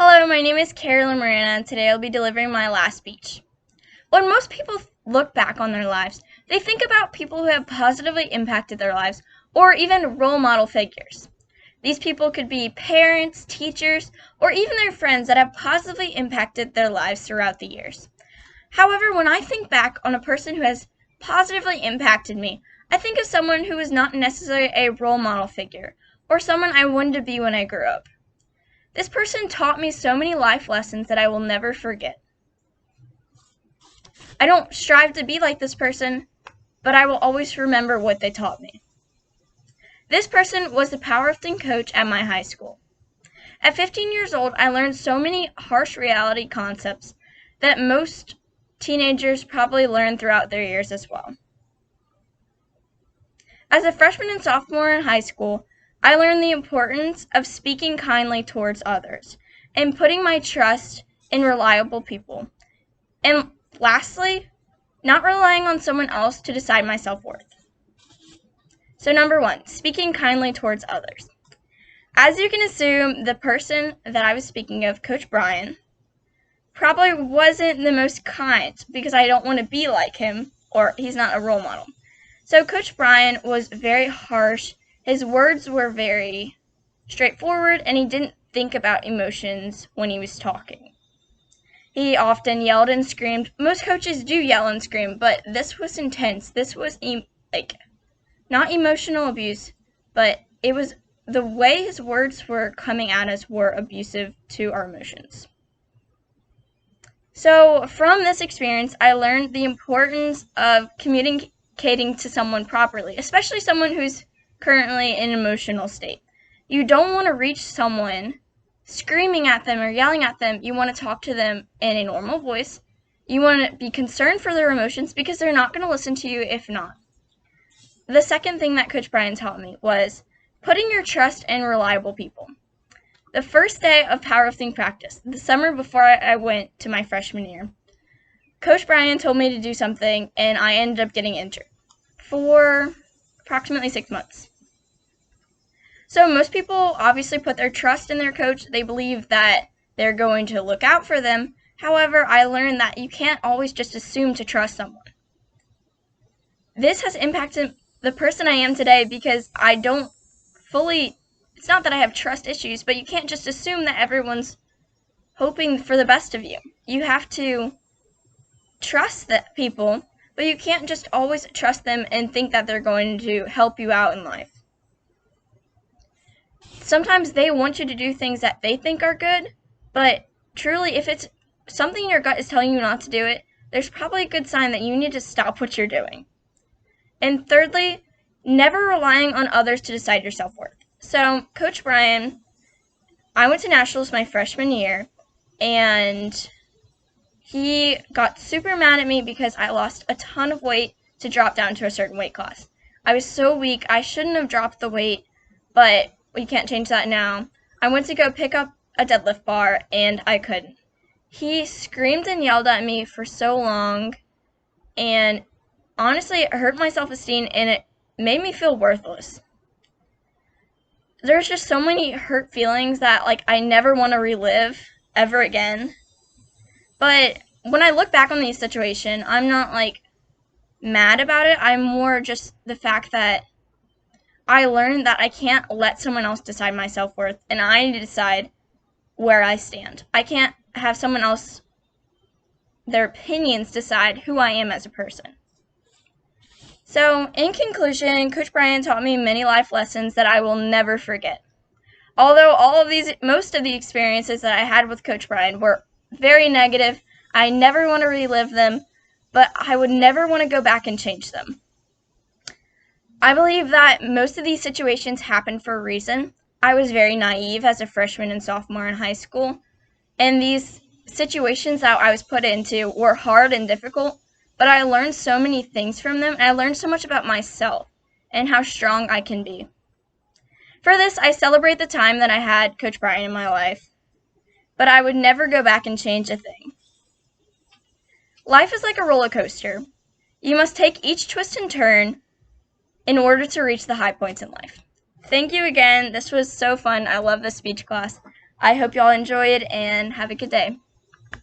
Hello, my name is Carolyn Marina, and today I'll be delivering my last speech. When most people look back on their lives, they think about people who have positively impacted their lives, or even role model figures. These people could be parents, teachers, or even their friends that have positively impacted their lives throughout the years. However, when I think back on a person who has positively impacted me, I think of someone who was not necessarily a role model figure, or someone I wanted to be when I grew up. This person taught me so many life lessons that I will never forget. I don't strive to be like this person, but I will always remember what they taught me. This person was the powerlifting coach at my high school. At 15 years old, I learned so many harsh reality concepts that most teenagers probably learn throughout their years as well. As a freshman and sophomore in high school, I learned the importance of speaking kindly towards others and putting my trust in reliable people. And lastly, not relying on someone else to decide my self-worth. So number 1, speaking kindly towards others. As you can assume, the person that I was speaking of, Coach Brian, probably wasn't the most kind because I don't want to be like him, or he's not a role model. So Coach Brian was very harsh. His words were very straightforward, and he didn't think about emotions when he was talking. He often yelled and screamed. Most coaches do yell and scream, but this was intense. This was not emotional abuse, but it was the way his words were coming at us were abusive to our emotions. So from this experience, I learned the importance of communicating to someone properly, especially someone who's currently in an emotional state. You don't want to reach someone screaming at them or yelling at them. You want to talk to them in a normal voice. You want to be concerned for their emotions because they're not going to listen to you if not. The second thing that Coach Brian taught me was putting your trust in reliable people. The first day of powerlifting practice, the summer before I went to my freshman year, Coach Brian told me to do something, and I ended up getting injured for approximately 6 months. So most people obviously put their trust in their coach. They believe that they're going to look out for them. However, I learned that you can't always just assume to trust someone. This has impacted the person I am today because I don't fully, it's not that I have trust issues, but you can't just assume that everyone's hoping for the best of you. You have to trust that people, but you can't just always trust them and think that they're going to help you out in life. Sometimes they want you to do things that they think are good, but truly, if it's something your gut is telling you not to do it, there's probably a good sign that you need to stop what you're doing. And thirdly, never relying on others to decide your self-worth. So, Coach Brian, I went to nationals my freshman year, and he got super mad at me because I lost a ton of weight to drop down to a certain weight class. I was so weak, I shouldn't have dropped the weight, but we can't change that now. I went to go pick up a deadlift bar, and I couldn't. He screamed and yelled at me for so long, and honestly, it hurt my self-esteem, and it made me feel worthless. There's just so many hurt feelings that, I never want to relive ever again. But when I look back on the situation, I'm not, mad about it. I'm more just the fact that I learned that I can't let someone else decide my self-worth, and I need to decide where I stand. I can't have someone else, their opinions, decide who I am as a person. So, in conclusion, Coach Brian taught me many life lessons that I will never forget. Although most of the experiences that I had with Coach Brian were very negative, I never want to relive them, but I would never want to go back and change them. I believe that most of these situations happen for a reason. I was very naive as a freshman and sophomore in high school, and these situations that I was put into were hard and difficult, but I learned so many things from them, and I learned so much about myself and how strong I can be. For this, I celebrate the time that I had Coach Brian in my life, but I would never go back and change a thing. Life is like a roller coaster. You must take each twist and turn in order to reach the high points in life. Thank you again. This was so fun. I love this speech class. I hope y'all enjoyed and have a good day.